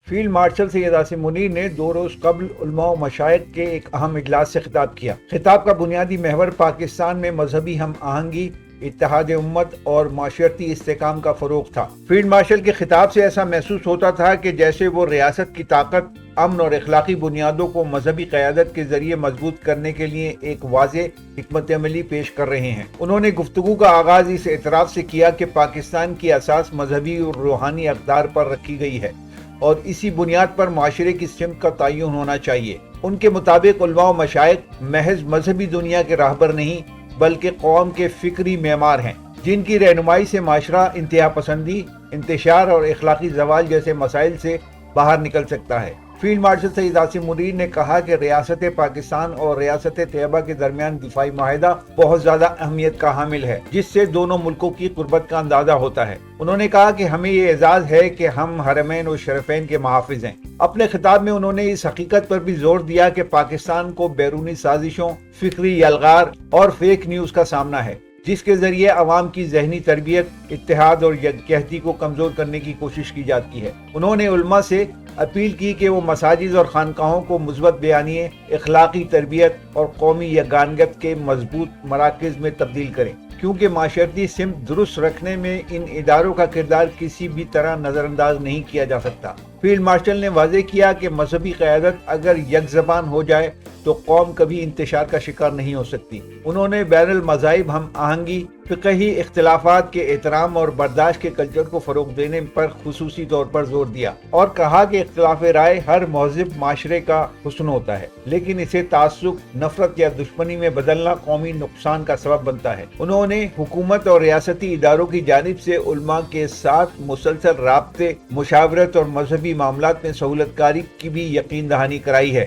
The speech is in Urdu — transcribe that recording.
فیلڈ مارشل سید عاصم منیر نے 2 روز قبل علماء و مشائخ کے ایک اہم اجلاس سے خطاب کیا۔ خطاب کا بنیادی محور پاکستان میں مذہبی ہم آہنگی، اتحاد امت اور معاشرتی استحکام کا فروغ تھا۔ فیلڈ مارشل کے خطاب سے ایسا محسوس ہوتا تھا کہ جیسے وہ ریاست کی طاقت، امن اور اخلاقی بنیادوں کو مذہبی قیادت کے ذریعے مضبوط کرنے کے لیے ایک واضح حکمت عملی پیش کر رہے ہیں۔ انہوں نے گفتگو کا آغاز اس اعتراف سے کیا کہ پاکستان کی اساس مذہبی اور روحانی اقدار پر رکھی گئی ہے اور اسی بنیاد پر معاشرے کی سمت کا تعین ہونا چاہیے۔ ان کے مطابق علماء و مشائخ محض مذہبی دنیا کے راہبر نہیں بلکہ قوم کے فکری معمار ہیں، جن کی رہنمائی سے معاشرہ انتہا پسندی، انتشار اور اخلاقی زوال جیسے مسائل سے باہر نکل سکتا ہے۔ فیلڈ مارشل سید عاصم منیر نے کہا کہ ریاست پاکستان اور ریاست طیبہ کے درمیان دفاعی معاہدہ بہت زیادہ اہمیت کا حامل ہے، جس سے دونوں ملکوں کی قربت کا اندازہ ہوتا ہے۔ انہوں نے کہا کہ ہمیں یہ اعزاز ہے کہ ہم حرمین و شریفین کے محافظ ہیں۔ اپنے خطاب میں انہوں نے اس حقیقت پر بھی زور دیا کہ پاکستان کو بیرونی سازشوں، فکری یلغار اور فیک نیوز کا سامنا ہے، جس کے ذریعے عوام کی ذہنی تربیت، اتحاد اور یکجہتی کو کمزور کرنے کی کوشش کی جاتی ہے۔ انہوں نے علماء سے اپیل کی کہ وہ مساجد اور خانقاہوں کو مثبت بیانیے، اخلاقی تربیت اور قومی یگانگت کے مضبوط مراکز میں تبدیل کریں، کیونکہ معاشرتی سمت درست رکھنے میں ان اداروں کا کردار کسی بھی طرح نظر انداز نہیں کیا جا سکتا۔ فیلڈ مارشل نے واضح کیا کہ مذہبی قیادت اگر یک زبان ہو جائے تو قوم کبھی انتشار کا شکار نہیں ہو سکتی۔ انہوں نے بین المذاہب ہم آہنگی، فقہی اختلافات کے احترام اور برداشت کے کلچر کو فروغ دینے پر خصوصی طور پر زور دیا اور کہا کہ اختلاف رائے ہر مہذب معاشرے کا حسن ہوتا ہے، لیکن اسے تعصب، نفرت یا دشمنی میں بدلنا قومی نقصان کا سبب بنتا ہے۔ انہوں نے حکومت اور ریاستی اداروں کی جانب سے علماء کے ساتھ مسلسل رابطے، مشاورت اور مذہبی معاملات میں سہولت کاری کی بھی یقین دہانی کرائی ہے۔